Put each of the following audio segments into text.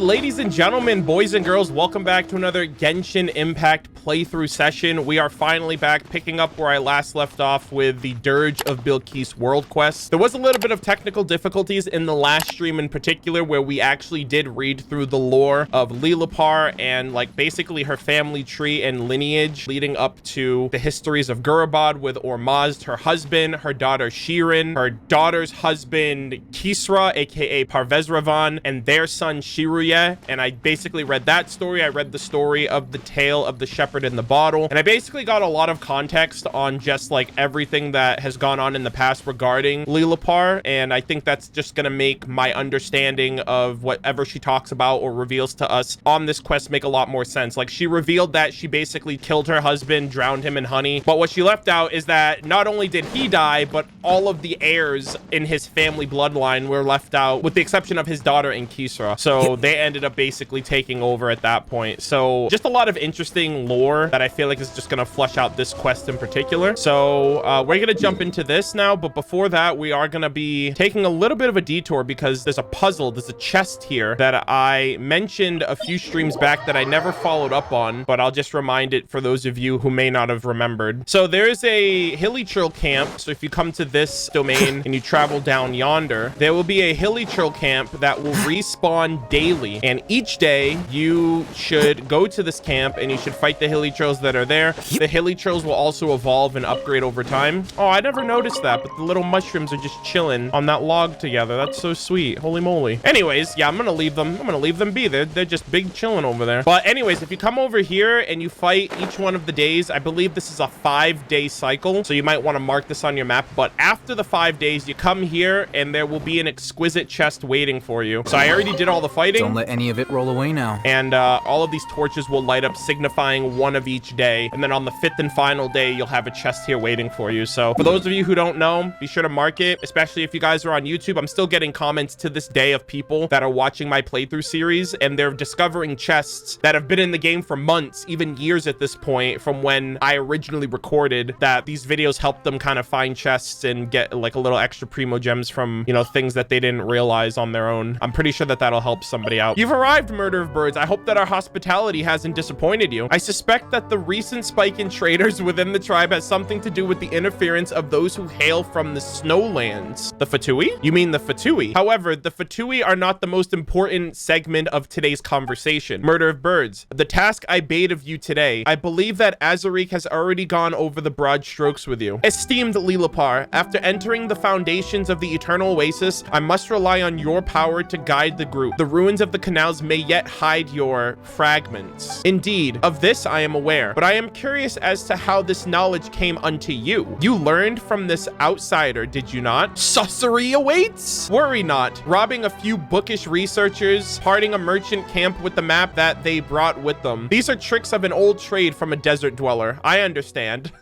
Ladies and gentlemen, boys and girls, welcome back to another Genshin Impact playthrough session. We are finally back, picking up where I last left off with the Dirge of Bilqis world quest. There was a little bit of technical difficulties in the last stream in particular, where we actually did read through the lore of Lilipar and like basically her family tree and lineage leading up to the histories of Gurabad with Ormazd, her husband, her daughter Shirin, her daughter's husband Kisra, aka Parvezravan, and their son Shiruya. And I basically read that story. I read the story of the tale of the shepherd in the bottle, and I basically got a lot of context on just like everything that has gone on in the past regarding Lilipar, and I think that's just gonna make my understanding of whatever she talks about or reveals to us on this quest make a lot more sense. Like, she revealed that she basically killed her husband, drowned him in honey, but what she left out is that not only did he die, but all of the heirs in his family bloodline were left out, with the exception of his daughter and Kisra. So they ended up basically taking over at that point. So just a lot of interesting lore that I feel like is just gonna flush out this quest in particular. So we're gonna jump into this now, but before that, we are gonna be taking a little bit of a detour because there's a puzzle, there's a chest here that I mentioned a few streams back that I never followed up on, but I'll just remind it for those of you who may not have remembered. So there's a hilly trail camp. So if you come to this domain and you travel down yonder, there will be a hilly trail camp that will respawn daily, and each day you should go to this camp and you should fight the hilly trails that are there. The hilly trails will also evolve and upgrade over time. Oh, I never noticed that, but the little mushrooms are just chilling on that log together. That's so sweet. Holy moly. Anyways, yeah, I'm gonna leave them be. They're just big chilling over there. But anyways, if you come over here and you fight each one of the days, I believe this is a 5-day cycle, so you might want to mark this on your map. But after the 5 days, you come here and there will be an exquisite chest waiting for you. So I already did all the fighting. Don't let any of it roll away now. And all of these torches will light up, signifying one of each day. And then on the 5th and final day, you'll have a chest here waiting for you. So for those of you who don't know, be sure to mark it, especially if you guys are on YouTube. I'm still getting comments to this day of people that are watching my playthrough series, and they're discovering chests that have been in the game for months, even years at this point, from when I originally recorded, that these videos helped them kind of find chests and get like a little extra primo gems from, you know, things that they didn't realize on their own. I'm pretty sure that that'll help somebody out. You've arrived, Murder of Birds. I hope that our hospitality hasn't disappointed you. I suspect that the recent spike in traders within the tribe has something to do with the interference of those who hail from the snowlands. The Fatui? You mean the Fatui? However, the Fatui are not the most important segment of today's conversation. Murder of Birds, the task I bade of you today, I believe that Azar has already gone over the broad strokes with you. Esteemed Lilipar, after entering the foundations of the Eternal Oasis, I must rely on your power to guide the group. The ruins of the canals may yet hide your fragments. Indeed, of this I am aware, but I am curious as to how this knowledge came unto you. You learned from this outsider, did you not? Sorcery awaits? Worry not. Robbing a few bookish researchers, parting a merchant camp with the map that they brought with them. These are tricks of an old trade from a desert dweller. I understand.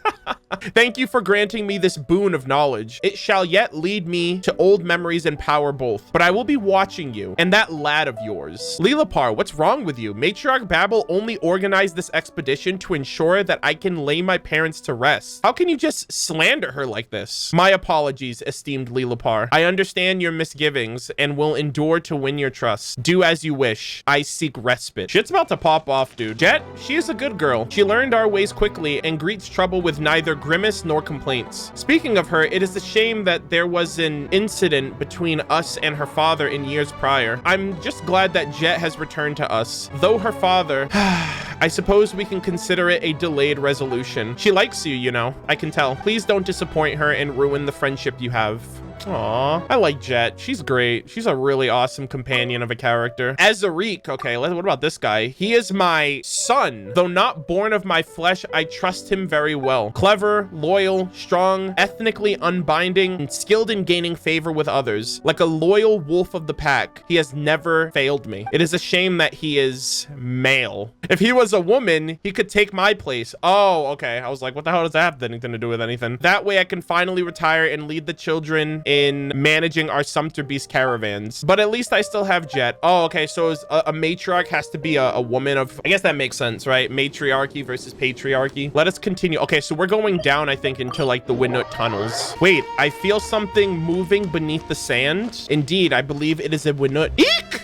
Thank you for granting me this boon of knowledge. It shall yet lead me to old memories and power both, but I will be watching you and that lad of yours. Lilipar, what's wrong with you? Matriarch Babel only organized this expedition to ensure that I can lay my parents to rest. How can you just slander her like this? My apologies, esteemed Lilipar. I understand your misgivings and will endure to win your trust. Do as you wish. I seek respite. Shit's about to pop off, dude. Jeht, she is a good girl. She learned our ways quickly and greets trouble with neither grimace nor complaints. Speaking of her, it is a shame that there was an incident between us and her father in years prior. I'm just glad that Jeht has returned to us. Though her father, I suppose we can consider it a delayed resolution. She likes you, you know. I can tell. Please don't disappoint her and ruin the friendship you have. Aw, I like Jeht. She's great. She's a really awesome companion of a character. Azar, okay, what about this guy? He is my son. Though not born of my flesh, I trust him very well. Clever, loyal, strong, ethnically unbinding, and skilled in gaining favor with others. Like a loyal wolf of the pack, he has never failed me. It is a shame that he is male. If he was a woman, he could take my place. Oh, okay. I was like, what the hell does that have anything to do with anything? That way I can finally retire and lead the children in managing our Sumpter Beast caravans. But at least I still have Jeht. Oh, okay. So a matriarch has to be a woman of, I guess that makes sense, right? Matriarchy versus patriarchy. Let us continue. Okay, so we're going down, I think, into like the Windnut tunnels. Wait, I feel something moving beneath the sand. Indeed, I believe it is a Windnut. Eek!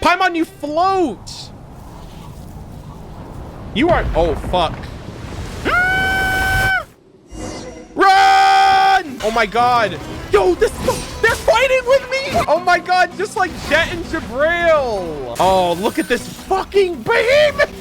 Paimon, you float. You are, oh, fuck. Run! Oh my god. Yo, they're fighting with me. Oh my god, just like Jeht and Jabrail. Oh, look at this fucking behemoth.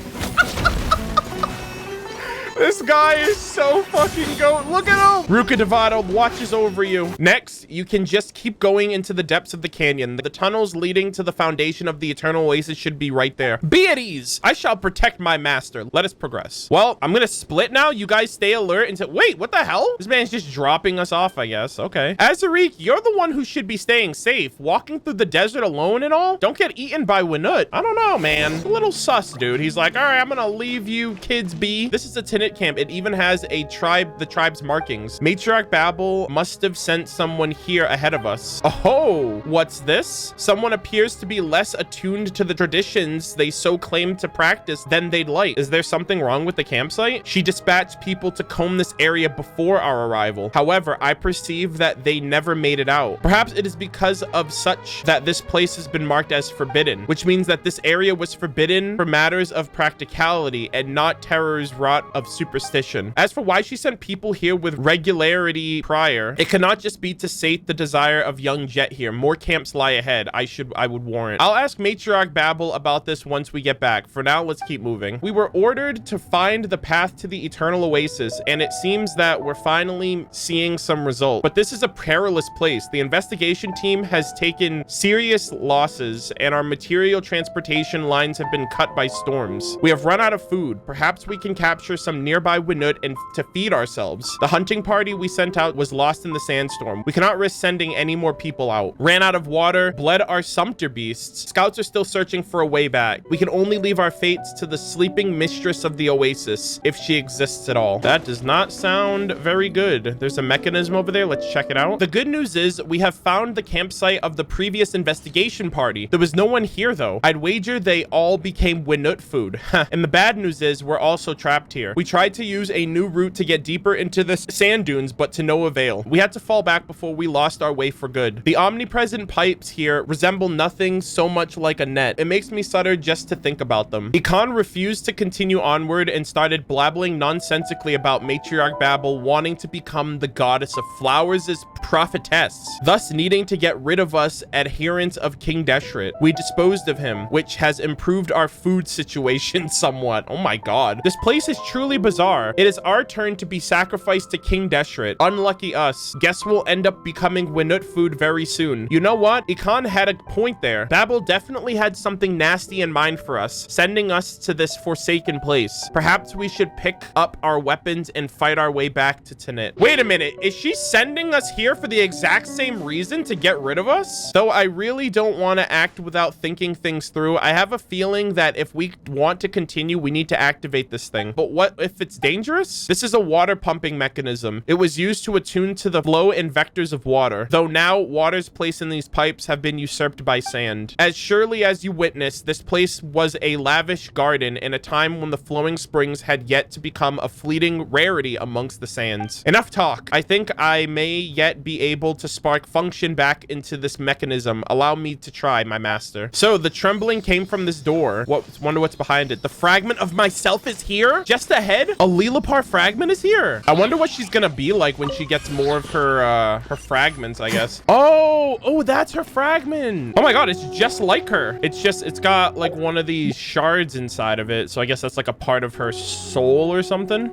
This guy is so fucking goat. Look at him. Ruka Devado watches over you. Next, you can just keep going into the depths of the canyon. The tunnels leading to the foundation of the Eternal Oasis should be right there. Be at ease. I shall protect my master. Let us progress. Well, I'm gonna split now. You guys stay alert until... Wait, what the hell? This man's just dropping us off, I guess. Okay. Azarik, you're the one who should be staying safe. Walking through the desert alone and all? Don't get eaten by Winut. I don't know, man. It's a little sus, dude. He's like, all right, I'm gonna leave you kids be. This is a Tinit camp. It even has a tribe, the tribe's markings. Matriarch Babel must have sent someone here ahead of us. Oh, what's this? Someone appears to be less attuned to the traditions they so claim to practice than they'd like. Is there something wrong with the campsite? She dispatched people to comb this area before our arrival. However, I perceive that they never made it out. Perhaps it is because of such that this place has been marked as forbidden, which means that this area was forbidden for matters of practicality and not terrors wrought of superstition. As for why she sent people here with regularity prior, it cannot just be to sate the desire of young Jeht here. More camps lie ahead. I would warrant. I'll ask Matriarch Babel about this once we get back. For now, let's keep moving. We were ordered to find the path to the Eternal Oasis, and it seems that we're finally seeing some result. But this is a perilous place. The investigation team has taken serious losses, and our material transportation lines have been cut by storms. We have run out of food. Perhaps we can capture some nearby Winut and to feed ourselves. The hunting party we sent out was lost in the sandstorm. We cannot risk sending any more people out. Ran out of water, bled our sumpter beasts. Scouts are still searching for a way back. We can only leave our fates to the sleeping mistress of the oasis, if she exists at all. That does not sound very good. There's a mechanism over there. Let's check it out. The good news is we have found the campsite of the previous investigation party. There was no one here though. I'd wager they all became Winut food. And the bad news is we're also trapped here. We tried to use a new route to get deeper into the sand dunes, but to no avail. We had to fall back before we lost our way for good. The omnipresent pipes here resemble nothing so much like a net. It makes me shudder just to think about them. Ikan refused to continue onward and started blabbling nonsensically about Matriarch Babel wanting to become the goddess of flowers as prophetess, thus needing to get rid of us adherents of King Deshret. We disposed of him, which has improved our food situation somewhat. Oh my god. This place is truly bizarre. It is our turn to be sacrificed to King Deshret. Unlucky us. Guess we'll end up becoming Winut food very soon. You know what? Ikan had a point there. Babel definitely had something nasty in mind for us, sending us to this forsaken place. Perhaps we should pick up our weapons and fight our way back to Tinit. Wait a minute. Is she sending us here for the exact same reason, to get rid of us? Though I really don't want to act without thinking things through. I have a feeling that if we want to continue, we need to activate this thing. But what if it's dangerous? This is a water pumping mechanism. It was used to attune to the flow and vectors of water, though now waters placed in these pipes have been usurped by sand. As surely as you witness, this place was a lavish garden in a time when the flowing springs had yet to become a fleeting rarity amongst the sands. Enough talk. I think I may yet be able to spark function back into this mechanism. Allow me to try, my master. So the trembling came from this door. Wonder what's behind it. The fragment of myself is here? Just ahead? A Lilipar fragment is here. I wonder what she's gonna be like when she gets more of her fragments, I guess. Oh, that's her fragment. Oh my god, it's just like her. It's got like one of these shards inside of it. So I guess that's like a part of her soul or something.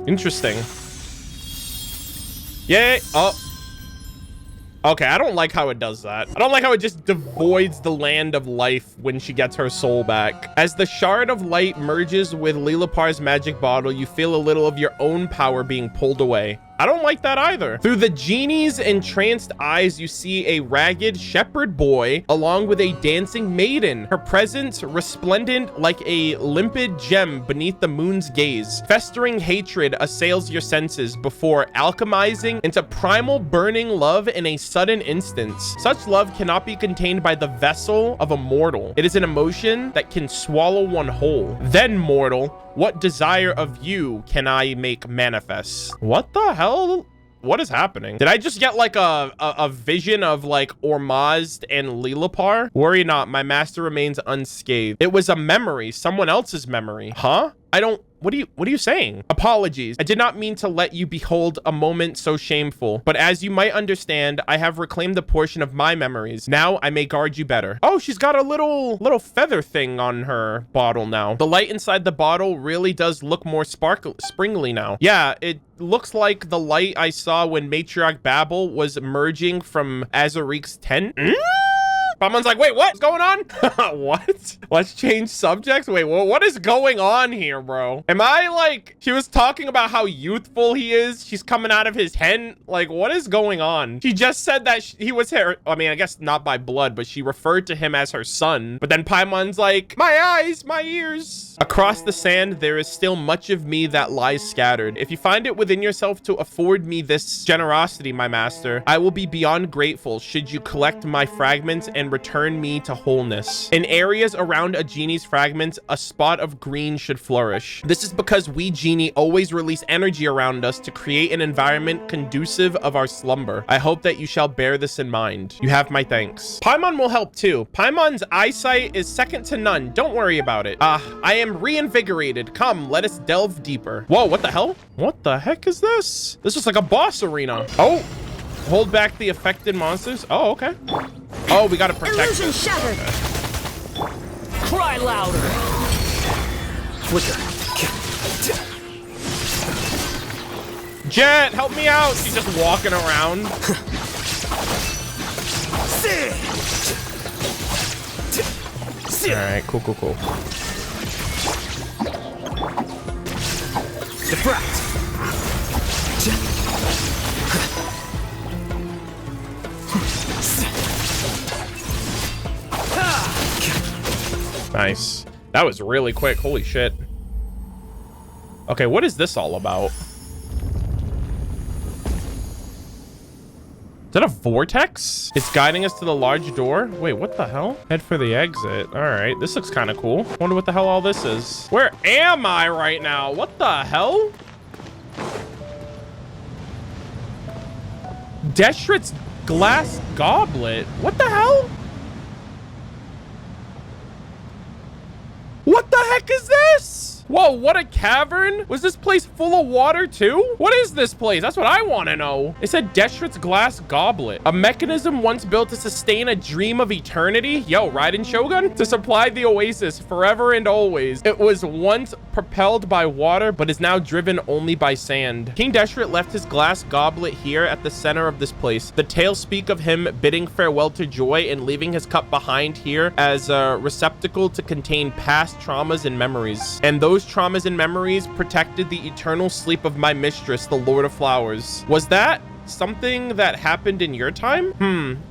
Interesting. Yay. Oh. Okay, I don't like how it does that. I don't like how it just devoids the land of life when she gets her soul back. As the shard of light merges with Lilipar's magic bottle, you feel a little of your own power being pulled away. I don't like that either. Through the genie's entranced eyes, you see a ragged shepherd boy along with a dancing maiden. Her presence resplendent like a limpid gem beneath the moon's gaze. Festering hatred assails your senses before alchemizing into primal burning love in a sudden instance. Such love cannot be contained by the vessel of a mortal. It is an emotion that can swallow one whole. Then, mortal, what desire of you can I make manifest? What the hell? What is happening? Did I just get like a vision of like Ormazd and Lilipar? Worry not, my master remains unscathed. It was a memory, someone else's memory. Huh? I don't... What are you saying? Apologies. I did not mean to let you behold a moment so shameful, but as you might understand, I have reclaimed a portion of my memories. Now I may guard you better. Oh, she's got a little feather thing on her bottle now. The light inside the bottle really does look more springly now. Yeah, it looks like the light I saw when Matriarch Babel was emerging from Azarik's tent. Paimon's like, wait, what's going on? What? Let's change subjects? Wait, what is going on here, bro? Am I like, she was talking about how youthful he is. She's coming out of his tent. Like, what is going on? She just said that he was her, I mean, I guess not by blood, but she referred to him as her son. But then Paimon's like, my eyes, my ears. Across the sand, there is still much of me that lies scattered. If you find it within yourself to afford me this generosity, my master, I will be beyond grateful should you collect my fragments and return me to wholeness. In areas around a genie's fragments, a spot of green should flourish. This is because we genie always release energy around us to create an environment conducive of our slumber. I hope that you shall bear this in mind. You have my thanks. Paimon will help too. Paimon's eyesight is second to none. Don't worry about it. I am reinvigorated. Come, let us delve deeper. Whoa, what the hell? What the heck is this? This is like a boss arena. Oh, hold back the affected monsters. Oh, okay. Oh, we gotta protect Illusion this. shattered. Okay. Cry louder. Flicker. Jeht, help me out. She's just walking around. All right, cool. Defract. Nice. That was really quick. Holy shit. Okay, what is this all about? Is that a vortex? It's guiding us to the large door. Wait, what the hell? Head for the exit. All right, this looks kind of cool. Wonder what the hell all this is. Where am I right now? What the hell? Deshret's glass goblet. What the hell? What the heck is this? Whoa, what a cavern. Was this place full of water too? What is this place? That's what I want to know. It said Deshret's glass goblet. A mechanism once built to sustain a dream of eternity. Yo, Raiden Shogun? To supply the oasis forever and always. It was once propelled by water, but is now driven only by sand. King Deshret left his glass goblet here at the center of this place. The tales speak of him bidding farewell to joy and leaving his cup behind here as a receptacle to contain past traumas and memories. And those traumas and memories protected the eternal sleep of my mistress, the Lord of Flowers. Was that something that happened in your time?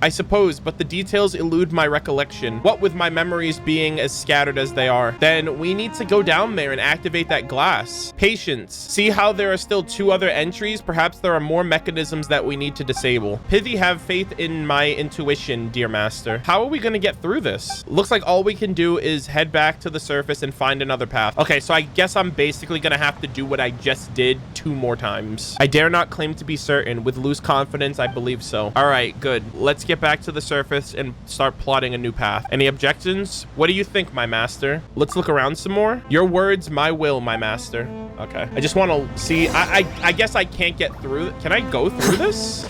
I suppose, but the details elude my recollection. What with my memories being as scattered as they are. Then we need to go down there and activate that glass. Patience. See how there are still 2 other entries? Perhaps there are more mechanisms that we need to disable. Pity, have faith in my intuition, dear master. How are we going to get through this? Looks like all we can do is head back to the surface and find another path. Okay, so I guess I'm basically going to have to do what I just did 2 more times. I dare not claim to be certain. With lose confidence, I believe so. All right, good. Let's get back to the surface and start plotting a new path. Any objections? What do you think, my master? Let's look around some more. Your words, my will, my master. Okay. I just want to see. I guess I can't get through. Can I go through this?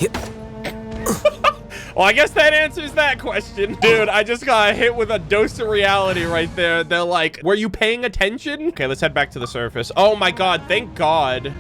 Well, I guess that answers that question. Dude, I just got hit with a dose of reality right there. They're like, were you paying attention? Okay, let's head back to the surface. Oh my God, thank God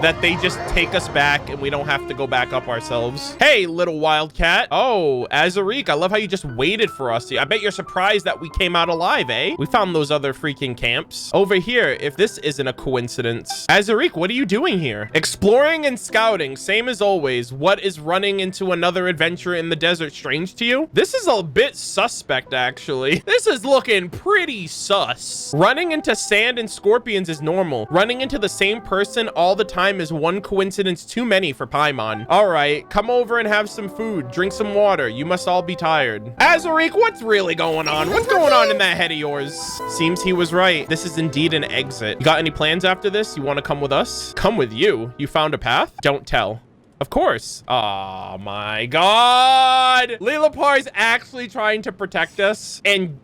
that they just take us back and we don't have to go back up ourselves. Hey, little wildcat. Oh, Azarik, I love how you just waited for us. I bet you're surprised that we came out alive, eh? We found those other freaking camps. Over here, if this isn't a coincidence. Azarik, what are you doing here? Exploring and scouting, same as always. What is running into another adventure in the desert strange to you? This is a bit suspect, actually. This is looking pretty sus. Running into sand and scorpions is normal. Running into the same person all the time is one coincidence too many for Paimon. All right, come over and have some food. Drink some water. You must all be tired. Azarik, what's really going on? What's going on in that head of yours? Seems he was right. This is indeed an exit. You got any plans after this? You want to come with us? Come with you? You found a path? Don't tell. Of course. Oh my God. Lilipar is actually trying to protect us. And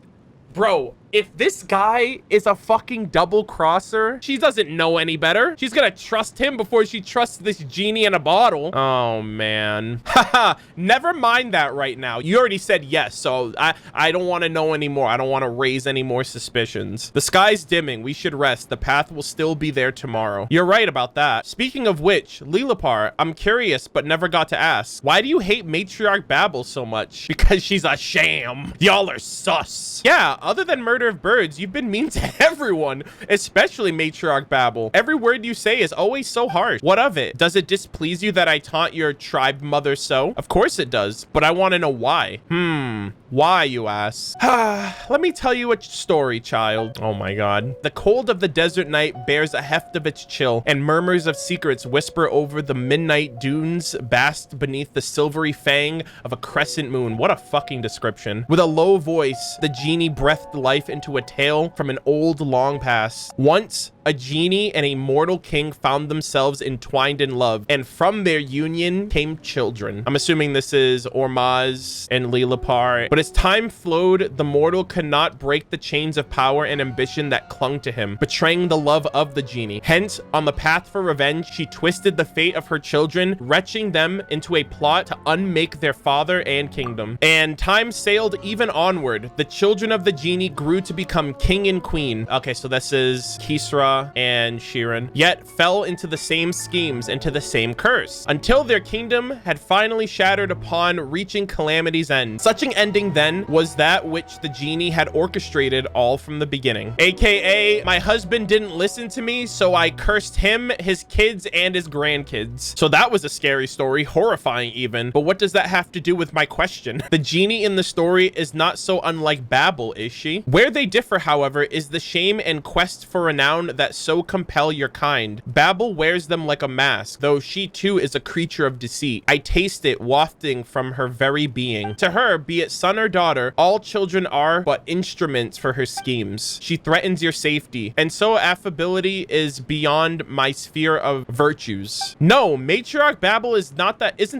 bro, if this guy is a fucking double crosser, she doesn't know any better. She's gonna trust him before she trusts this genie in a bottle. Oh man. Haha, never mind that right now. You already said yes, so I don't want to know anymore. I don't want to raise any more suspicions. The sky's dimming. We should rest. The path will still be there tomorrow. You're right about that. Speaking of which, Lilipar, I'm curious but never got to ask. Why do you hate Matriarch Babel so much? Because she's a sham. Y'all are sus. Yeah, other than Murder of Birds, you've been mean to everyone, especially Matriarch Babel. Every word you say is always so harsh. What of it? Does it displease you that I taunt your tribe mother so? Of course it does, but I want to know why. Why, you ask? Let me tell you a story, child. Oh my God. The cold of the desert night bears a heft of its chill, and murmurs of secrets whisper over the midnight dunes, basked beneath the silvery fang of a crescent moon. What a fucking description. With a low voice, the genie breathed life into a tale from an old long past. Once, a genie and a mortal king found themselves entwined in love, and from their union came children. I'm assuming this is Ormaz and Lilipar. But as time flowed, the mortal could not break the chains of power and ambition that clung to him, betraying the love of the genie. Hence, on the path for revenge, she twisted the fate of her children, wrenching them into a plot to unmake their father and kingdom. And time sailed even onward. The children of the genie grew to become king and queen. Okay, so this is Kisra and Shirin, yet fell into the same schemes and to the same curse, until their kingdom had finally shattered upon reaching calamity's end. Such an ending then was that which the genie had orchestrated all from the beginning. AKA, my husband didn't listen to me, so I cursed him, his kids, and his grandkids. So that was a scary story, horrifying even. But what does that have to do with my question? The genie in the story is not so unlike Babel, is she? Where they differ, however, is the shame and quest for renown that so compel your kind. Babel wears them like a mask, though she too is a creature of deceit. I taste it wafting from her very being. To her, be it son or daughter, all children are but instruments for her schemes. She threatens your safety, and so affability is beyond my sphere of virtues. No, Matriarch Babel isn't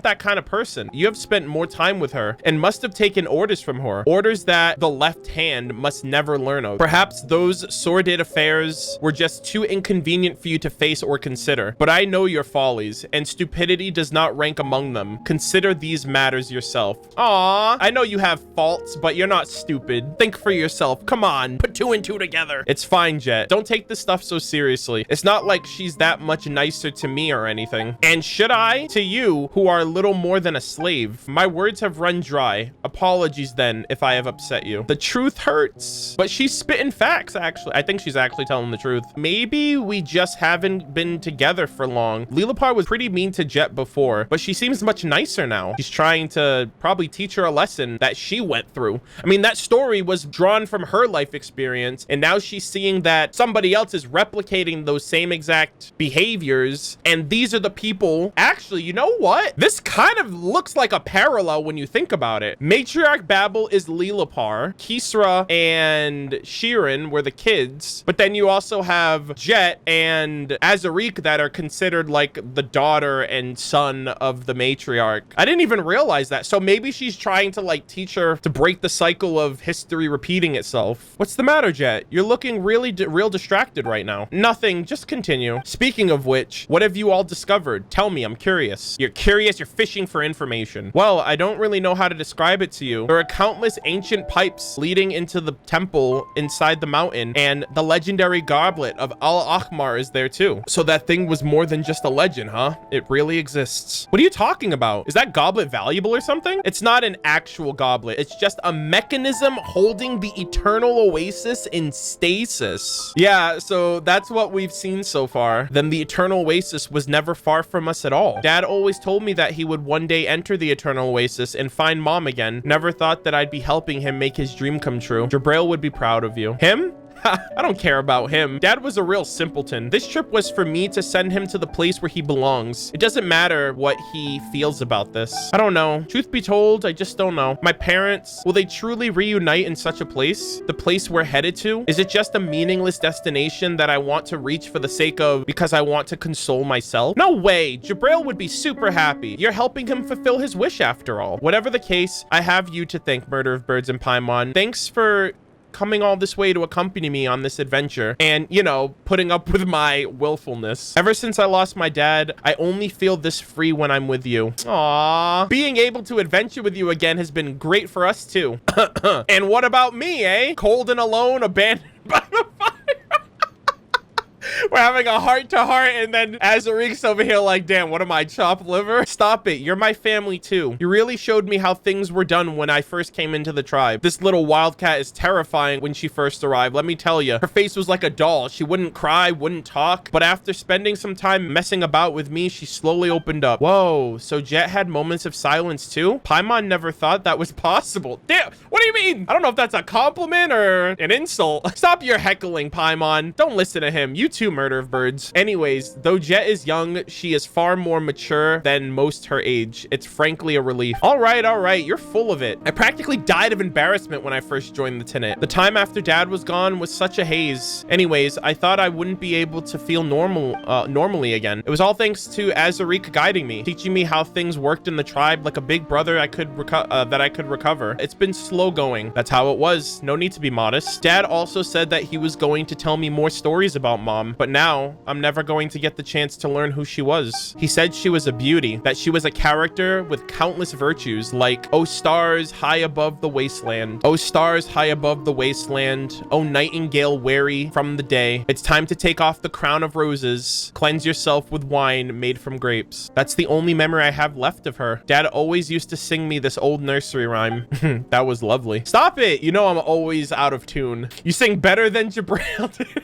that kind of person. You have spent more time with her and must have taken orders from her, orders that the left hand must never learn of. Perhaps those sordid affairs were just too inconvenient for you to face or consider, but I know your follies, and stupidity does not rank among them. Consider these matters yourself. Aw, I know you have faults, but you're not stupid. Think for yourself. Come on, put two and two together. It's fine, Jeht. Don't take this stuff so seriously. It's not like she's that much nicer to me or anything. And should I, to you, who are little more than a slave? My words have run dry. Apologies then if I have upset you. The truth hurts, but she's spitting facts, actually. I think she's actually telling the truth. Maybe we just haven't been together for long. Lilipar was pretty mean to Jeht before, but she seems much nicer now. She's trying to probably teach her a lesson that she went through. I mean, that story was drawn from her life experience, and now she's seeing that somebody else is replicating those same exact behaviors, and these are the people. Actually, you know what? This kind of looks like a parallel when you think about it. Matriarch Babel is Lilipar, Kisra and Shirin were the kids, but then you also have Jeht and Azariq that are considered like the daughter and son of the matriarch. I didn't even realize that. So maybe she's trying to like teach her to break the cycle of history repeating itself. What's the matter, Jeht? You're looking really real distracted right now. Nothing, just continue. Speaking of which, what have you all discovered? Tell me, I'm curious. You're curious, you're fishing for information. Well, I don't really know how to describe it to you. There are countless ancient pipes leading into the temple inside the mountain, and the legendary goblet of Al-Ahmar is there too. So that thing was more than just a legend, huh? It really exists. What are you talking about? Is that goblet valuable or something? It's not an actual goblet. It's just a mechanism holding the eternal oasis in stasis. Yeah, so that's what we've seen so far. Then the eternal oasis was never far from us at all. Dad always told me that he would one day enter the eternal oasis and find mom again. Never thought that I'd be helping him make his dream come true. Jabrail would be proud of you. Him? I don't care about him. Dad was a real simpleton. This trip was for me to send him to the place where he belongs. It doesn't matter what he feels about this. I don't know. Truth be told, I just don't know. My parents, will they truly reunite in such a place? The place we're headed to? Is it just a meaningless destination that I want to reach for the sake of because I want to console myself? No way. Jabrail would be super happy. You're helping him fulfill his wish after all. Whatever the case, I have you to thank, Murder of Birds and Paimon. Thanks for coming all this way to accompany me on this adventure and, you know, putting up with my willfulness. Ever since I lost my dad, I only feel this free when I'm with you. Aww. Being able to adventure with you again has been great for us too. And what about me, eh? Cold and alone, abandoned by the fire. We're having a heart-to-heart, and then Azarik's over here like, damn, what am I, chopped liver? Stop it. You're my family, too. You really showed me how things were done when I first came into the tribe. This little wildcat is terrifying when she first arrived. Let me tell you. Her face was like a doll. She wouldn't cry, wouldn't talk. But after spending some time messing about with me, she slowly opened up. Whoa, so Jeht had moments of silence, too? Paimon never thought that was possible. Damn, what do you mean? I don't know if that's a compliment or an insult. Stop your heckling, Paimon. Don't listen to him. You too, Murder of Birds. Anyways, though Jeht is young, she is far more mature than most her age. It's frankly a relief. All right, you're full of it. I practically died of embarrassment when I first joined the Tenant. The time after Dad was gone was such a haze. Anyways, I thought I wouldn't be able to feel normally again. It was all thanks to Azarik guiding me, teaching me how things worked in the tribe like a big brother I could recover. It's been slow going. That's how it was. No need to be modest. Dad also said that he was going to tell me more stories about Mom, but now I'm never going to get the chance to learn who she was. He said she was a beauty, that she was a character with countless virtues like, oh stars high above the wasteland, oh stars high above the wasteland, oh nightingale wary from the day, it's time to take off the crown of roses, cleanse yourself with wine made from grapes. That's the only memory I have left of her. Dad always used to sing me this old nursery rhyme. That was lovely. Stop it. You know I'm always out of tune. You sing better than Jabrail did.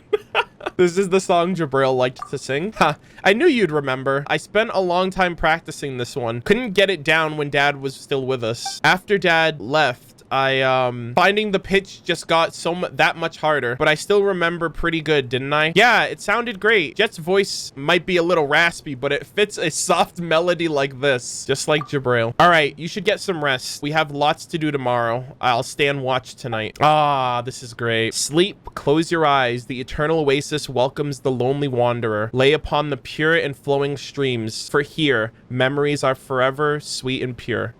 This is the song Jabrail liked to sing. Ha, I knew you'd remember. I spent a long time practicing this one. Couldn't get it down when Dad was still with us. After Dad left, finding the pitch just got that much harder, but I still remember pretty good, didn't I? Yeah, it sounded great. Jet's voice might be a little raspy, but it fits a soft melody like this, just like Jabrail. All right, you should get some rest. We have lots to do tomorrow. I'll stay and watch tonight. Ah, this is great. Sleep, close your eyes. The eternal oasis welcomes the lonely wanderer. Lay upon the pure and flowing streams, for here, memories are forever sweet and pure.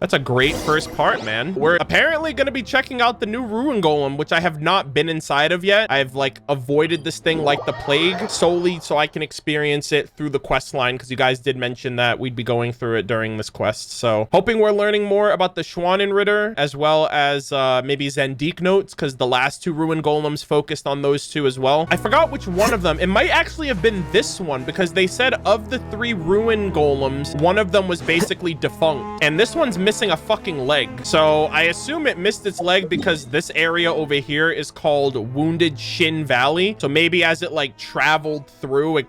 That's a great first part, man. We're apparently going to be checking out the new ruin golem, which I have not been inside of yet. I've like avoided this thing like the plague solely so I can experience it through the quest line, because you guys did mention that we'd be going through it during this quest. So hoping we're learning more about the Schwanenritter as well as maybe Zendik notes, because the last two ruin golems focused on those two as well. I forgot which one of them. It might actually have been this one, because they said of the 3 ruin golems, one of them was basically defunct, and this one's missing a fucking leg. So I assume it missed its leg because this area over here is called Wounded Shin Valley. So maybe as it like traveled through, it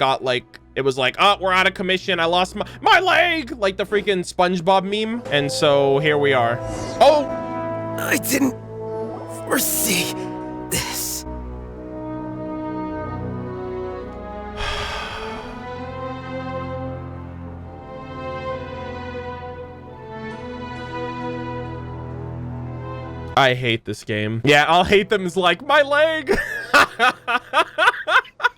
was like, oh, we're out of commission. I lost my leg, like the freaking SpongeBob meme. And so here we are. Oh, I didn't foresee this. I hate this game. Yeah, I'll hate them as like, my leg.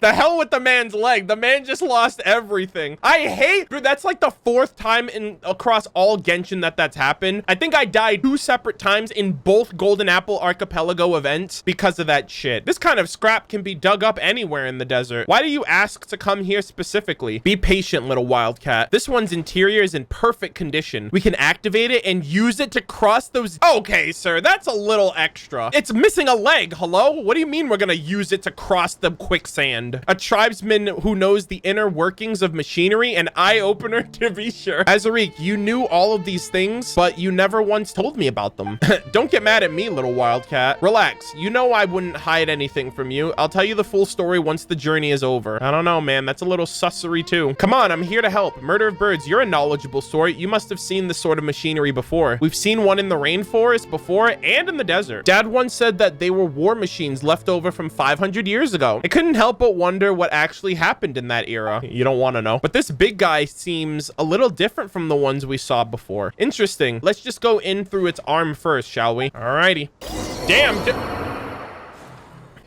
The hell with the man's leg. The man just lost everything. I hate, dude, that's like the 4th time across all Genshin that's happened. I think I died 2 separate times in both Golden Apple Archipelago events because of that shit. This kind of scrap can be dug up anywhere in the desert. Why do you ask to come here specifically? Be patient, little wildcat. This one's interior is in perfect condition. We can activate it and use it to cross those. Okay, sir, that's a little extra. It's missing a leg. Hello? What do you mean we're gonna use it to cross the quicksand? friend. A tribesman who knows the inner workings of machinery, an eye-opener to be sure. Azariq, you knew all of these things, but you never once told me about them. Don't get mad at me, little wildcat. Relax. You know I wouldn't hide anything from you. I'll tell you the full story once the journey is over. I don't know, man. That's a little sussery too. Come on, I'm here to help. Murder of Birds, you're a knowledgeable sort. You must have seen this sort of machinery before. We've seen one in the rainforest before and in the desert. Dad once said that they were war machines left over from 500 years ago. I couldn't help but wonder what actually happened in that era. You don't want to know. But this big guy seems a little different from the ones we saw before. Interesting. Let's just go in through its arm first, shall we? Alrighty. Damn.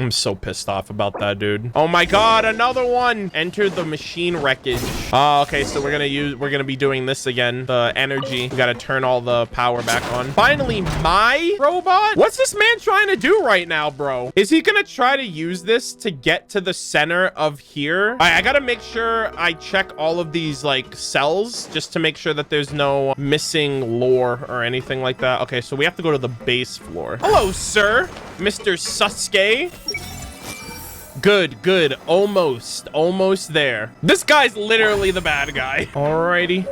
I'm so pissed off about that, dude. Oh my god, another one. Enter the machine wreckage. Oh, okay, so we're gonna be doing this again. The energy. We gotta turn all the power back on. Finally, my robot? What's this man trying to do right now, bro? Is he gonna try to use this to get to the center of here? All right, I gotta make sure I check all of these like cells just to make sure that there's no missing lore or anything like that. Okay, so we have to go to the base floor. Hello, sir. Mr. Sasuke. Good. Almost there. This guy's literally the bad guy. Alrighty.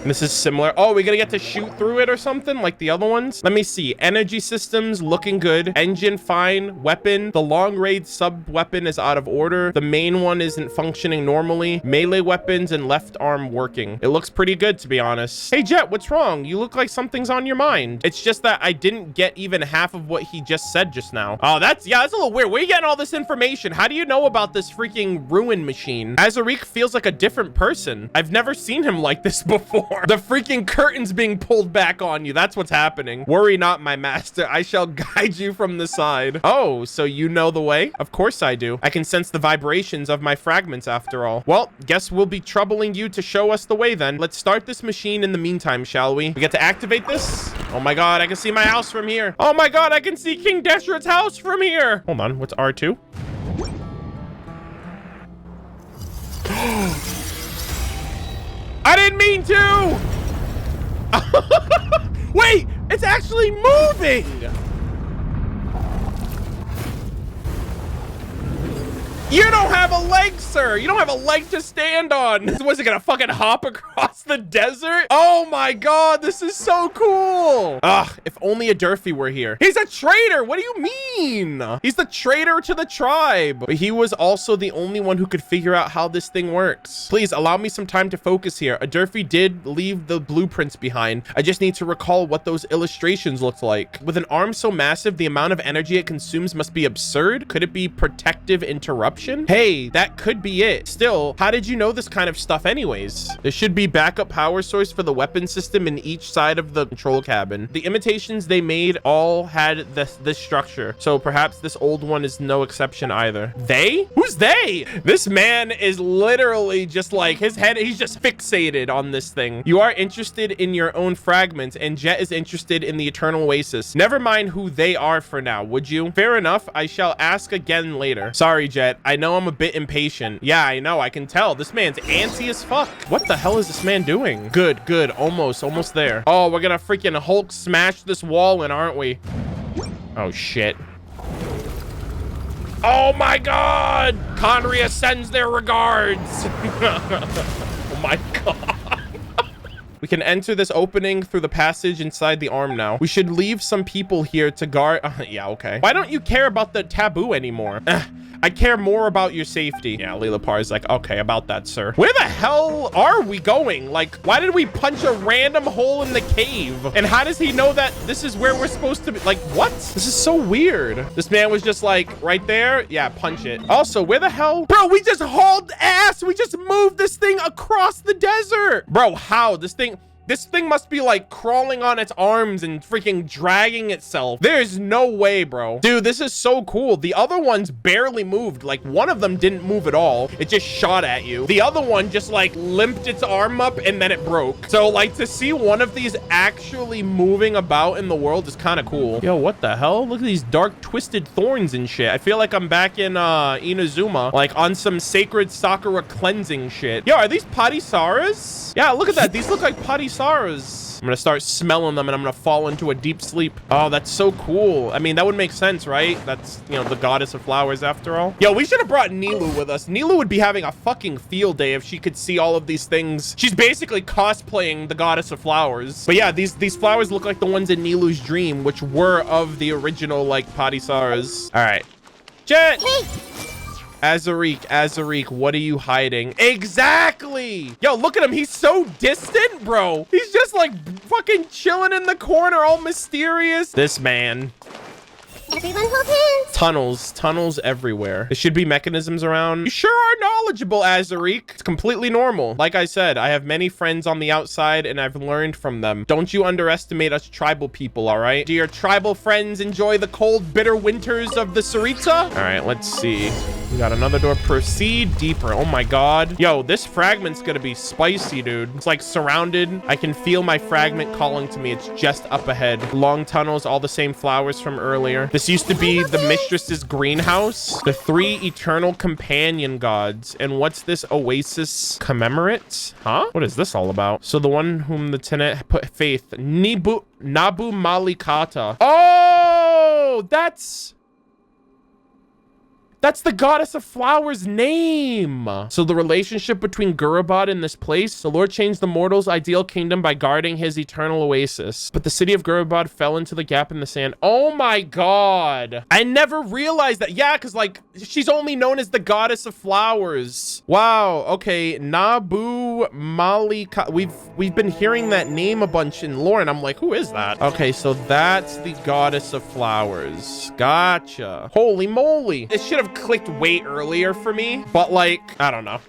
This is similar. Oh, we're gonna get to shoot through it or something like the other ones. Let me see. Energy systems looking good. Engine fine. Weapon. The long range sub weapon is out of order. The main one isn't functioning normally. Melee weapons and left arm working. It looks pretty good, to be honest. Hey, Jeht, what's wrong? You look like something's on your mind. It's just that I didn't get even half of what he just said just now. Oh, that's a little weird. Where are you getting all this information? How do you know about this freaking ruin machine? Azariq feels like a different person. I've never seen him like this before. The freaking curtain's being pulled back on you. That's what's happening. Worry not, my master. I shall guide you from the side. Oh, so you know the way? Of course I do. I can sense the vibrations of my fragments after all. Well, guess we'll be troubling you to show us the way then. Let's start this machine in the meantime, shall we? We get to activate this? Oh my god, I can see my house from here. Oh my god, I can see King Deshret's house from here. Hold on, what's R2? I didn't mean to! Wait, it's actually moving! You don't have a leg, sir. You don't have a leg to stand on. Was it gonna fucking hop across the desert? Oh my god, this is so cool. Ugh, if only a Durfee were here. He's a traitor. What do you mean? He's the traitor to the tribe. But he was also the only one who could figure out how this thing works. Please allow me some time to focus here. A Durfee did leave the blueprints behind. I just need to recall what those illustrations looked like. With an arm so massive, the amount of energy it consumes must be absurd. Could it be protective interruption? Hey, that could be it. Still, how did you know this kind of stuff anyways? There should be backup power source for the weapon system in each side of the control cabin. The imitations they made all had this structure, so perhaps this old one is no exception either. They? Who's they? This man is literally just like his head, he's just fixated on this thing. You are interested in your own fragments, and Jeht is interested in the eternal oasis. Never mind who they are for now, would you? Fair enough, I shall ask again later. Sorry, Jeht, I know I'm a bit impatient. Yeah, I know, I can tell. This man's antsy as fuck. What the hell is this man doing? Good. Almost there. Oh, we're gonna freaking Hulk smash this wall in, aren't we? Oh, shit. Oh my god! Conria sends their regards. Oh my god. We can enter this opening through the passage inside the arm now. We should leave some people here to guard. Yeah, okay. Why don't you care about the taboo anymore? I care more about your safety. Yeah, Lilipar is like, okay, about that, sir. Where the hell are we going? Like, why did we punch a random hole in the cave? And how does he know that this is where we're supposed to be? Like, what? This is so weird. This man was just like, right there. Yeah, punch it. Also, where the hell? Bro, we just hauled ass. We just moved this thing across the desert. Bro, how? This thing must be like crawling on its arms and freaking dragging itself. There's no way, bro. Dude, this is so cool. The other ones barely moved. Like, one of them didn't move at all. It just shot at you. The other one just like limped its arm up and then it broke. So like, to see one of these actually moving about in the world is kind of cool. Yo, what the hell? Look at these dark twisted thorns and shit. I feel like I'm back in Inazuma, like on some sacred Sakura cleansing shit. Yo, are these Padisaras? Yeah, look at that. These look like Padisaras. I'm gonna start smelling them and I'm gonna fall into a deep sleep. Oh, that's so cool. I mean, that would make sense, right? That's, you know, the goddess of flowers after all. Yo, we should have brought Nilu with us. Nilu would be having a fucking field day if she could see all of these things. She's basically cosplaying the goddess of flowers. But yeah, these flowers look like the ones in Nilu's dream, which were of the original, like, Padisaras. All right. Jeht! Hey! Azariq, what are you hiding? Exactly! Yo, look at him. He's so distant, bro. He's just like fucking chilling in the corner, all mysterious. This man. Everyone hold hands. Tunnels everywhere. There should be mechanisms around. You sure are knowledgeable, Azariq. It's completely normal. Like I said, I have many friends on the outside and I've learned from them. Don't you underestimate us tribal people, all right? Do your tribal friends enjoy the cold, bitter winters of the Sarita? All right, let's see. We got another door. Proceed deeper. Oh my god. Yo, this fragment's gonna be spicy, dude. It's like surrounded. I can feel my fragment calling to me. It's just up ahead. Long tunnels, all the same flowers from earlier. This used to be the mistress's greenhouse. The 3 eternal companion gods. And what's this oasis commemorates? Huh? What is this all about? So the one whom the tenant put faith. Nabu Malikata. Oh, that's the goddess of flowers' name. So the relationship between Gurubad and this place, the Lord changed the mortal's ideal kingdom by guarding his eternal oasis. But the city of Gurubad fell into the gap in the sand. Oh my god. I never realized that. Yeah, because like she's only known as the goddess of flowers. Wow. Okay. Nabu Malika. We've been hearing that name a bunch in lore, and I'm like, who is that? Okay, so that's the goddess of flowers. Gotcha. Holy moly. It should have clicked way earlier for me, but like, I don't know.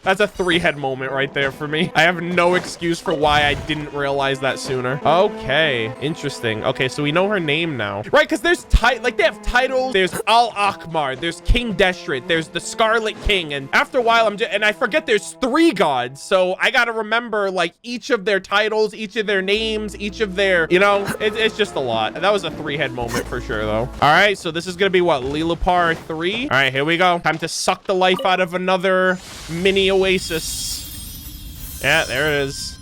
That's a 3-head moment right there for me. I have no excuse for why I didn't realize that sooner. Okay, interesting. Okay, so we know her name now. Right, because there's like they have titles. There's Al-Akmar, there's King Deshret, there's the Scarlet King, and after a while and I forget there's 3 gods, so I gotta remember like each of their titles, each of their names, each of their, you know, it's just a lot. That was a 3-head moment for sure though. All right, so this is gonna be what, Lilupar 3? All right, here we go. Time to suck the life out of another mini oasis. Yeah, there it is.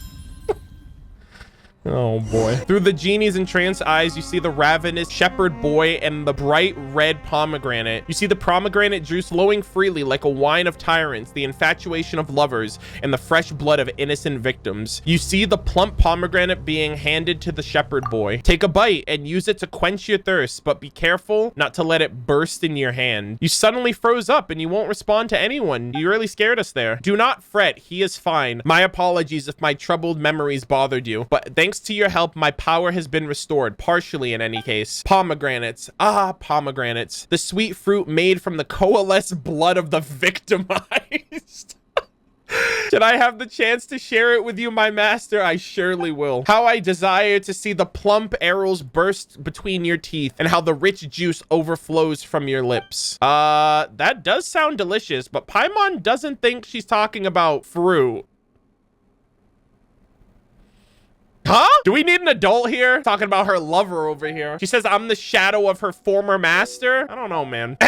Oh boy. Through the genie's entranced eyes, you see the ravenous shepherd boy and the bright red pomegranate. You see the pomegranate juice flowing freely like a wine of tyrants, the infatuation of lovers, and the fresh blood of innocent victims. You see the plump pomegranate being handed to the shepherd boy. Take a bite and use it to quench your thirst, but be careful not to let it burst in your hand. You suddenly froze up and you won't respond to anyone. You really scared us there. Do not fret, he is fine. My apologies if my troubled memories bothered you, but thanks to your help, my power has been restored, partially in any case. Pomegranates. Ah, pomegranates. The sweet fruit made from the coalesced blood of the victimized. Should I have the chance to share it with you, my master? I surely will. How I desire to see the plump arrows burst between your teeth and how the rich juice overflows from your lips. That does sound delicious, but Paimon doesn't think she's talking about fruit. Huh? Do we need an adult here? Talking about her lover over here. She says, I'm the shadow of her former master. I don't know, man.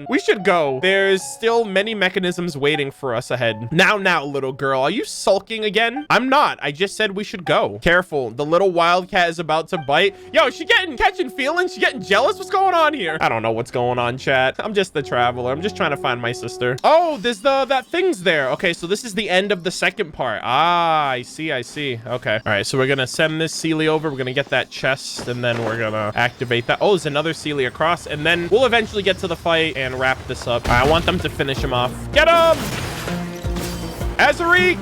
We should go. There's still many mechanisms waiting for us ahead. Now, little girl. Are you sulking again? I'm not. I just said we should go. Careful. The little wildcat is about to bite. Yo, she catching feelings? She getting jealous? What's going on here? I don't know what's going on, chat. I'm just the traveler. I'm just trying to find my sister. Oh, there's that thing's there. Okay, so this is the end of the second part. Ah, I see. Okay. All right, so we're gonna send this Sealy over. We're gonna get that chest, and then we're gonna activate that. Oh, there's another Sealy across, and then we'll eventually get to the fight and wrap this up. I want them to finish him off. Get him! Azariq!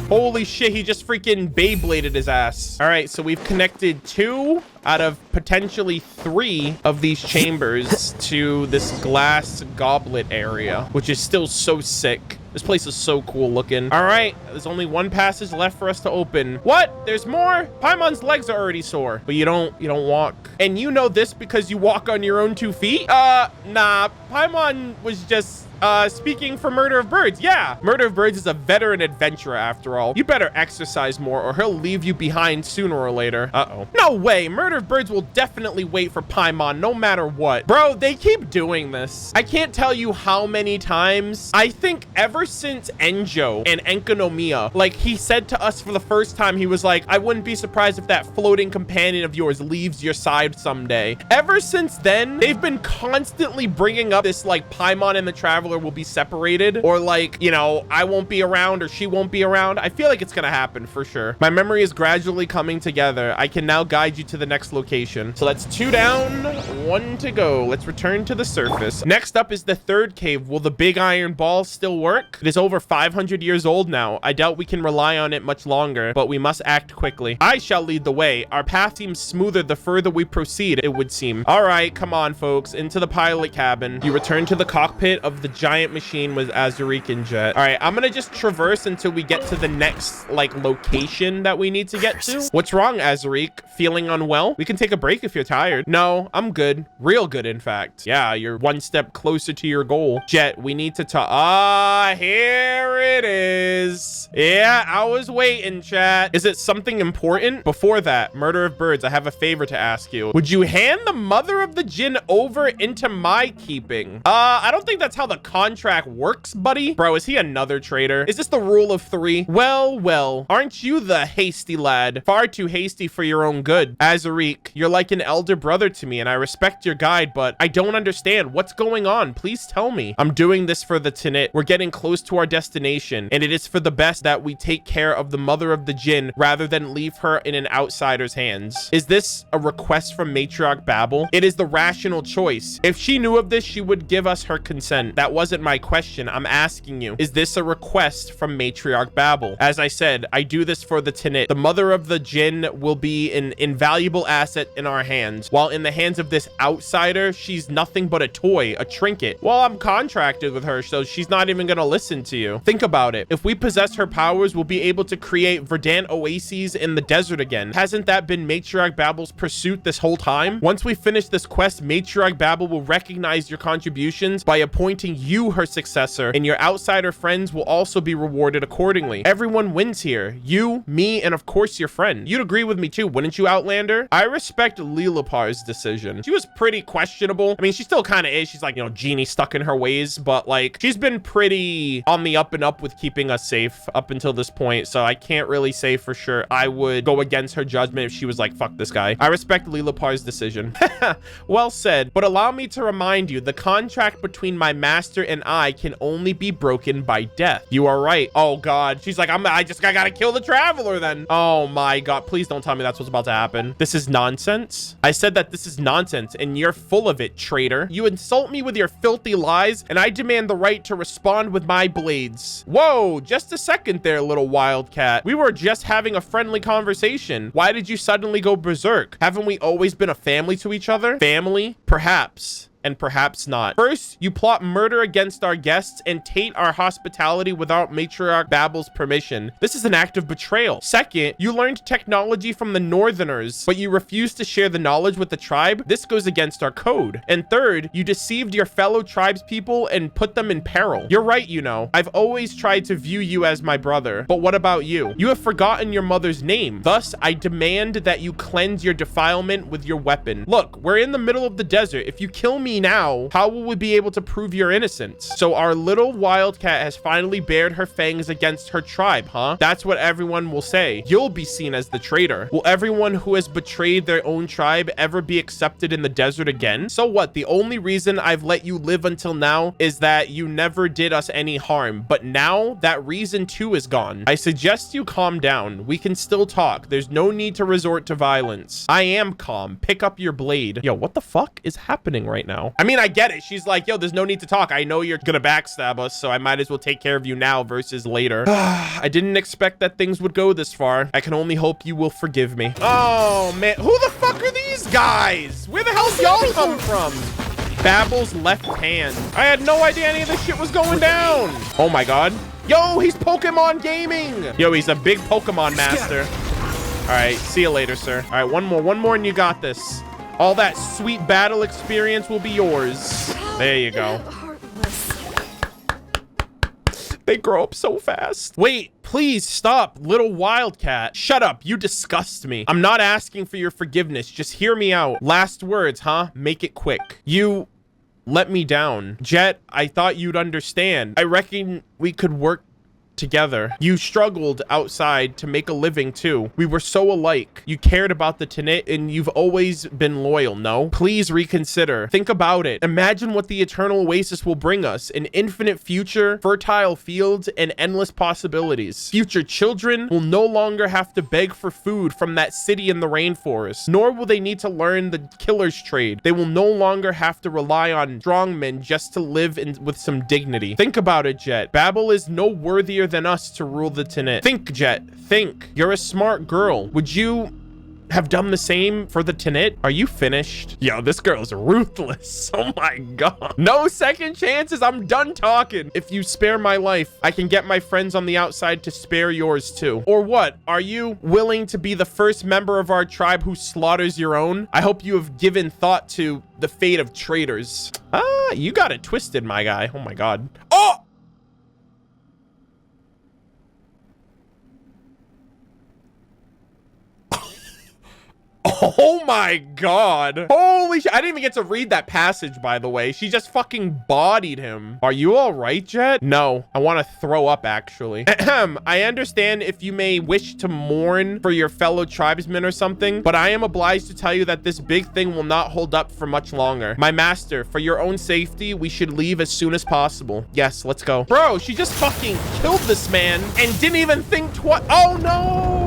Holy shit, he just freaking Beybladed his ass. All right, so we've connected 2 out of potentially 3 of these chambers to this glass goblet area, which is still so sick. This place is so cool looking. All right, there's only 1 passage left for us to open. What? There's more? Paimon's legs are already sore, but you don't walk. And you know this because you walk on your own 2 feet? Nah, Paimon was just speaking for Murder of Birds, yeah. Murder of Birds is a veteran adventurer after all. You better exercise more or he'll leave you behind sooner or later. Uh-oh. No way. Murder of Birds will definitely wait for Paimon no matter what. Bro, they keep doing this. I can't tell you how many times. I think ever since Enjo and Enkanomiya, like he said to us for the first time, he was like, I wouldn't be surprised if that floating companion of yours leaves your side someday. Ever since then, they've been constantly bringing up this like Paimon and the Traveler will be separated, or like, you know, I won't be around or she won't be around. I feel like it's gonna happen for sure. My memory is gradually coming together. I can now guide you to the next location. So that's 2 down, 1 to go. Let's return to the surface. Next up is the 3rd cave. Will the big iron ball still work? It is over 500 years old now. I doubt we can rely on it much longer, but we must act quickly. I shall lead the way. Our path seems smoother the further we proceed, it would seem. All right, come on, folks, into the pilot cabin. You return to the cockpit of the giant machine with Azariq and Jeht. All right, I'm gonna just traverse until we get to the next like location that we need to get to. What's wrong, Azariq? Feeling unwell? We can take a break if you're tired. No, I'm good. Real good, in fact. Yeah, you're 1 step closer to your goal. Jeht, we need to talk. Ah, here it is. Yeah, I was waiting, chat. Is it something important? Before that, Murder of Birds, I have a favor to ask you. Would you hand the mother of the Jinn over into my keeping? I don't think that's how the contract works, buddy. Bro, is he another traitor? Is this the rule of 3? Well, aren't you the hasty lad? Far too hasty for your own good. Azariq, you're like an elder brother to me, and I respect your guide, but I don't understand. What's going on? Please tell me. I'm doing this for the Tanit. We're getting close to our destination, and it is for the best that we take care of the mother of the Jinn rather than leave her in an outsider's hands. Is this a request from Matriarch Babel? It is the rational choice. If she knew of this, she would give us her consent. That wasn't my question. I'm asking you, is this a request from Matriarch Babel? As I said, I do this for the Tanit. The mother of the Jinn will be an invaluable asset in our hands, while in the hands of this outsider, she's nothing but a toy, a trinket. Well, I'm contracted with her, so she's not even gonna listen to you. Think about it. If we possess her powers, we'll be able to create verdant oases in the desert again. Hasn't that been Matriarch Babel's pursuit this whole time? Once we finish this quest, Matriarch Babel will recognize your contributions by appointing you her successor, and your outsider friends will also be rewarded accordingly. Everyone wins here. You, me, and of course your friend. You'd agree with me too, wouldn't you, Outlander? I respect Lilapar's decision. She was pretty questionable. I mean, she still kind of is. She's like, you know, genie stuck in her ways, but like, she's been pretty on the up and up with keeping us safe up until this point, so I can't really say for sure I would go against her judgment if she was like, fuck this guy. I respect Lilapar's decision. Well said, but allow me to remind you, the contract between my master and I can only be broken by death. You are right. Oh god, she's like, I gotta kill the Traveler then. Oh my god, please don't tell me that's what's about to happen. This is nonsense. I said that this is nonsense, and you're full of it, traitor. You insult me with your filthy lies, and I demand the right to respond with my blades. Whoa, just a second there, little wildcat. We were just having a friendly conversation. Why did you suddenly go berserk? Haven't we always been a family to each other? Family? Perhaps. And perhaps not. First, you plot murder against our guests and taint our hospitality without Matriarch Babel's permission. This is an act of betrayal. Second, you learned technology from the Northerners, but you refuse to share the knowledge with the tribe. This goes against our code. And third, you deceived your fellow tribespeople and put them in peril. You're right, you know. I've always tried to view you as my brother, but what about you? You have forgotten your mother's name. Thus, I demand that you cleanse your defilement with your weapon. Look, we're in the middle of the desert. If you kill me now, how will we be able to prove your innocence? So our little wildcat has finally bared her fangs against her tribe, huh? That's what everyone will say. You'll be seen as the traitor. Will everyone who has betrayed their own tribe ever be accepted in the desert again? So what? The only reason I've let you live until now is that you never did us any harm, but now that reason too is gone. I suggest you calm down. We can still talk. There's no need to resort to violence. I am calm. Pick up your blade. Yo, what the fuck is happening right now? I mean, I get it. She's like, yo, there's no need to talk. I know you're gonna backstab us, so I might as well take care of you now versus later. I didn't expect that things would go this far. I can only hope you will forgive me. Oh, man. Who the fuck are these guys? Where the hell y'all come from? Babel's left hand. I had no idea any of this shit was going down. Oh, my God. Yo, he's Pokemon gaming. Yo, he's a big Pokemon master. All right, see you later, sir. All right, one more, and you got this. All that sweet battle experience will be yours. There you go. They grow up so fast. Wait, please stop, little wildcat. Shut up, you disgust me. I'm not asking for your forgiveness. Just hear me out. Last words, huh? Make it quick. You let me down. Jeht, I thought you'd understand. I reckon we could work together. You struggled outside to make a living too. We were so alike. You cared about the Tenit and you've always been loyal, no? Please reconsider. Think about it. Imagine what the Eternal Oasis will bring us. An infinite future, fertile fields, and endless possibilities. Future children will no longer have to beg for food from that city in the rainforest, nor will they need to learn the killer's trade. They will no longer have to rely on strongmen just to live with some dignity. Think about it, Jeht. Babel is no worthier than us to rule the Tenit. Think, Jeht. Think. You're a smart girl. Would you have done the same for the Tenit? Are you finished? Yo, this girl's ruthless. Oh my god. No second chances. I'm done talking. If you spare my life, I can get my friends on the outside to spare yours too. Or what? Are you willing to be the first member of our tribe who slaughters your own? I hope you have given thought to the fate of traitors. Ah, you got it twisted, my guy. Oh my god. Oh! Oh my god. Holy shit. I didn't even get to read that passage, by the way. She just fucking bodied him. Are you all right, Jeht? No, I want to throw up, actually. I understand if you may wish to mourn for your fellow tribesmen or something, but I am obliged to tell you that this big thing will not hold up for much longer. My master, for your own safety, we should leave as soon as possible. Yes, let's go. Bro, she just fucking killed this man and didn't even think twice. Oh no.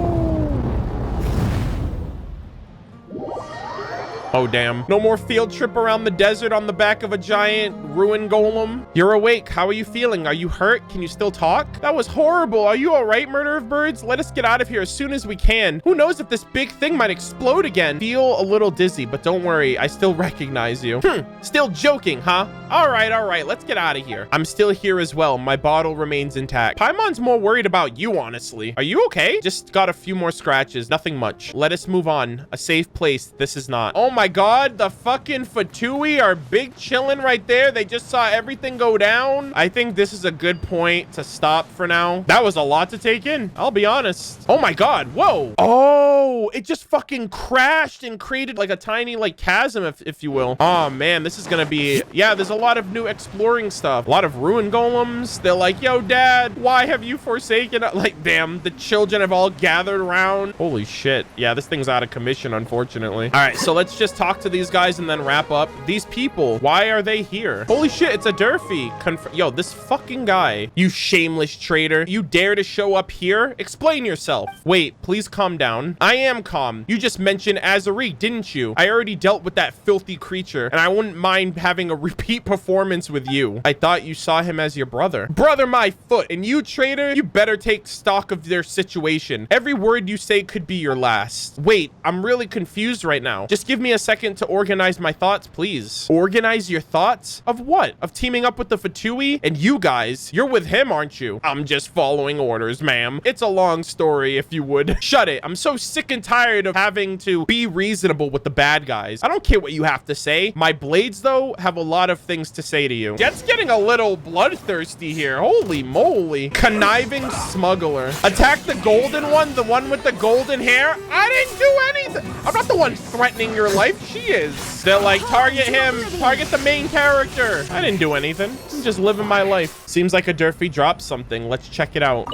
Oh, damn. No more field trip around the desert on the back of a giant ruin golem. You're awake. How are you feeling? Are you hurt? Can you still talk? That was horrible. Are you all right, Murder of Birds? Let us get out of here as soon as we can. Who knows if this big thing might explode again? Feel a little dizzy, but don't worry. I still recognize you. Still joking, huh? All right. Let's get out of here. I'm still here as well. My bottle remains intact. Paimon's more worried about you, honestly. Are you okay? Just got a few more scratches. Nothing much. Let us move on. A safe place. This is not. Oh my god, the fucking Fatui are big chilling right there. They just saw everything go down. I think this is a good point to stop for now. That was a lot to take in, I'll be honest. Oh my god, whoa. Oh, it just fucking crashed and created like a tiny like chasm, if you will. Oh man, this is gonna be, yeah, there's a lot of new exploring stuff. A lot of ruin golems. They're like, yo, dad, why have you forsaken us? Like, damn, the children have all gathered around. Holy shit. Yeah, this thing's out of commission, unfortunately. All right, so let's just talk to these guys and then wrap up. These people, why are they here? Holy shit, it's a Durfee. Yo, this fucking guy. You shameless traitor. You dare to show up here? Explain yourself. Wait, please calm down. I am calm. You just mentioned Azar, didn't you? I already dealt with that filthy creature, and I wouldn't mind having a repeat performance with you. I thought you saw him as your brother. Brother, my foot. And you, traitor, you better take stock of their situation. Every word you say could be your last. Wait, I'm really confused right now. Just give me a second to organize my thoughts, please. Organize your thoughts? Of what? Of teaming up with the Fatui? And you guys, you're with him, aren't you? I'm just following orders, ma'am. It's a long story, if you would. Shut it. I'm so sick and tired of having to be reasonable with the bad guys. I don't care what you have to say. My blades, though, have a lot of things to say to you. Jet's getting a little bloodthirsty here. Holy moly. Conniving smuggler. Attack the golden one, the one with the golden hair. I didn't do anything. I'm not the one threatening your life. She is. They're like, target him. Target the main character. I didn't do anything. I'm just living my life. Seems like a Durfee dropped something. Let's check it out.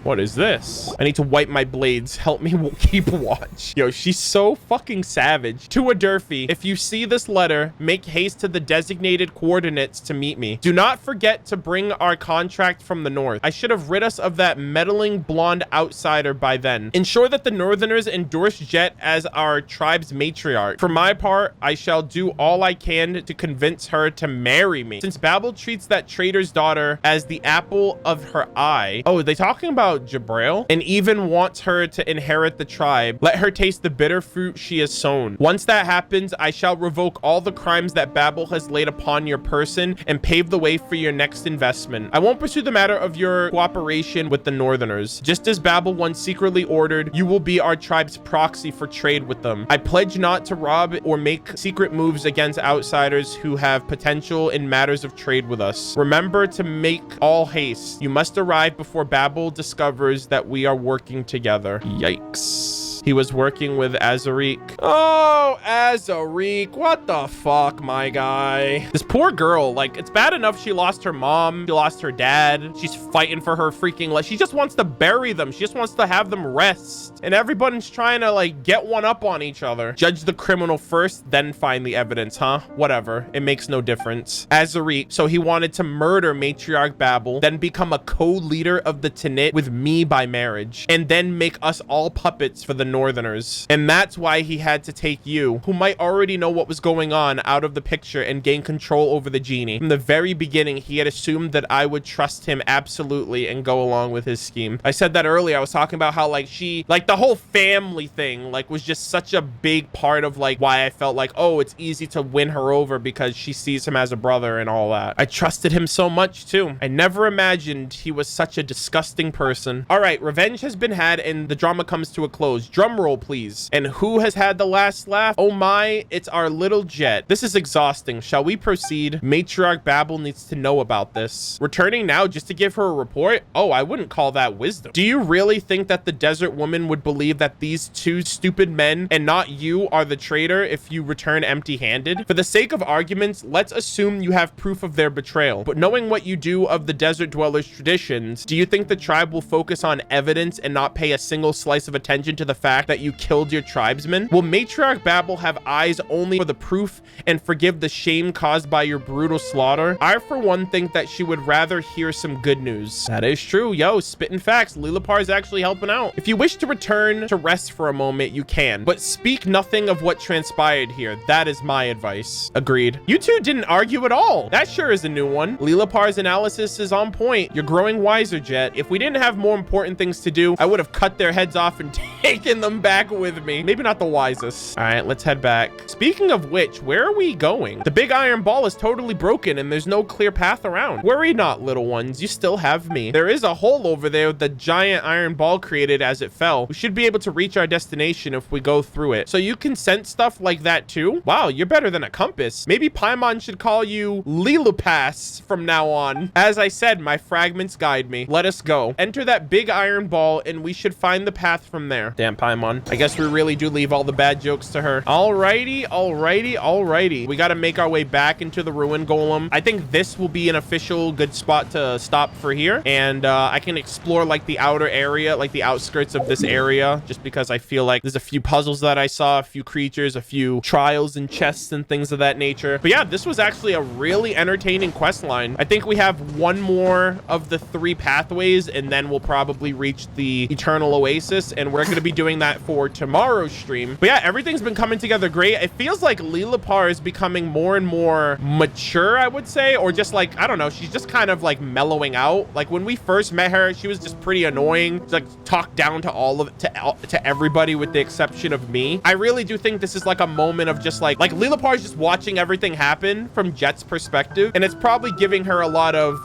What is this? I need to wipe my blades. Help me keep watch. Yo, she's so fucking savage. To a Durfee, if you see this letter, make haste to the designated coordinates to meet me. Do not forget to bring our contract from the north. I should have rid us of that meddling blonde outsider by then. Ensure that the northerners endorse Jeht as our tribe's matriarch. For my part, I shall do all I can to convince her to marry me. Since Babel treats that traitor's daughter as the apple of her eye. Oh, are they talking about about Jabrail and even wants her to inherit the tribe. Let her taste the bitter fruit she has sown. Once that happens, I shall revoke all the crimes that Babel has laid upon your person and pave the way for your next investment. I won't pursue the matter of your cooperation with the Northerners. Just as Babel once secretly ordered, you will be our tribe's proxy for trade with them. I pledge not to rob or make secret moves against outsiders who have potential in matters of trade with us. Remember to make all haste. You must arrive before Babel discovers that we are working together. Yikes. He was working with Azariq. Oh, Azariq. What the fuck, my guy? This poor girl, like, it's bad enough she lost her mom. She lost her dad. She's fighting for her freaking life. She just wants to bury them. She just wants to have them rest. And everybody's trying to, like, get one up on each other. Judge the criminal first, then find the evidence, huh? Whatever. It makes no difference. Azariq, so he wanted to murder Matriarch Babel, then become a co-leader of the Tanit with me by marriage, and then make us all puppets for the Northerners. And that's why he had to take you, who might already know what was going on, out of the picture and gain control over the genie. From the very beginning, he had assumed that I would trust him absolutely and go along with his scheme. I said that earlier. I was talking about how, like, the whole family thing, like, was just such a big part of, like, why I felt like, oh, it's easy to win her over because she sees him as a brother and all that. I trusted him so much too. I never imagined he was such a disgusting person. All right, revenge has been had and the drama comes to a close. Drum roll, please. And who has had the last laugh? Oh my, it's our little Jeht. This is exhausting. Shall we proceed? Matriarch Babel needs to know about this. Returning now just to give her a report? Oh, I wouldn't call that wisdom. Do you really think that the desert woman would believe that these two stupid men and not you are the traitor if you return empty-handed? For the sake of arguments, let's assume you have proof of their betrayal. But knowing what you do of the desert dwellers' traditions, do you think the tribe will focus on evidence and not pay a single slice of attention to the fact that you killed your tribesmen? Will Matriarch Babel have eyes only for the proof and forgive the shame caused by your brutal slaughter? I, for one, think that she would rather hear some good news. That is true. Yo, spitting facts. Lilipar is actually helping out. If you wish to return to rest for a moment, you can, but speak nothing of what transpired here. That is my advice. Agreed. You two didn't argue at all. That sure is a new one. Lilipar's analysis is on point. You're growing wiser, Jeht. If we didn't have more important things to do, I would have cut their heads off and taken them back with me. Maybe not the wisest. All right, let's head back. Speaking of which, where are we going? The big iron ball is totally broken and there's no clear path around. Worry not, little ones. You still have me. There is a hole over there with the giant iron ball created as it fell. We should be able to reach our destination if we go through it. So you can sense stuff like that too? Wow, you're better than a compass. Maybe Paimon should call you Lilupas from now on. As I said, my fragments guide me. Let us go. Enter that big iron ball and we should find the path from there. Damn, Paimon. I guess we really do leave all the bad jokes to her. Alrighty, alrighty, alrighty. We got to make our way back into the ruin golem. I think this will be an official good spot to stop for here. And I can explore like the outer area, like the outskirts of this area, just because I feel like there's a few puzzles that I saw, a few creatures, a few trials and chests and things of that nature. But yeah, this was actually a really entertaining quest line. I think we have one more of the 3 pathways and then we'll probably reach the Eternal Oasis, and we're going to be doing that for tomorrow's stream. But yeah, everything's been coming together great. It feels like Lilipar is becoming more and more mature, I would say, or just like, I don't know, she's just kind of like mellowing out. Like when we first met her, she was just pretty annoying. She like talked down to all of to everybody with the exception of me. I really do think this is like a moment of just like Lilipar is just watching everything happen from Jet's perspective, and it's probably giving her a lot of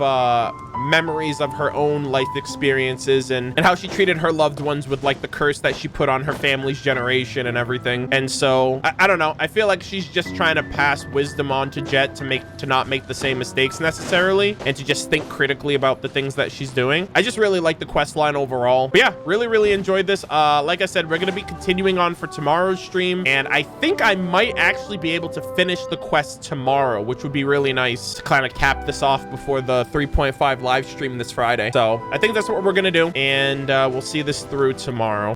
memories of her own life experiences and how she treated her loved ones with like the curse that she put on her family's generation and everything. And so I don't know, I feel like she's just trying to pass wisdom on to Jeht to not make the same mistakes necessarily, and to just think critically about the things that she's doing. I just really like the quest line overall. But yeah, really enjoyed this. Like I said, we're gonna be continuing on for tomorrow's stream, and I think I might actually be able to finish the quest tomorrow, which would be really nice to kind of cap this off before the 3.5 live stream this Friday. So I think that's what we're gonna do, and we'll see this through tomorrow.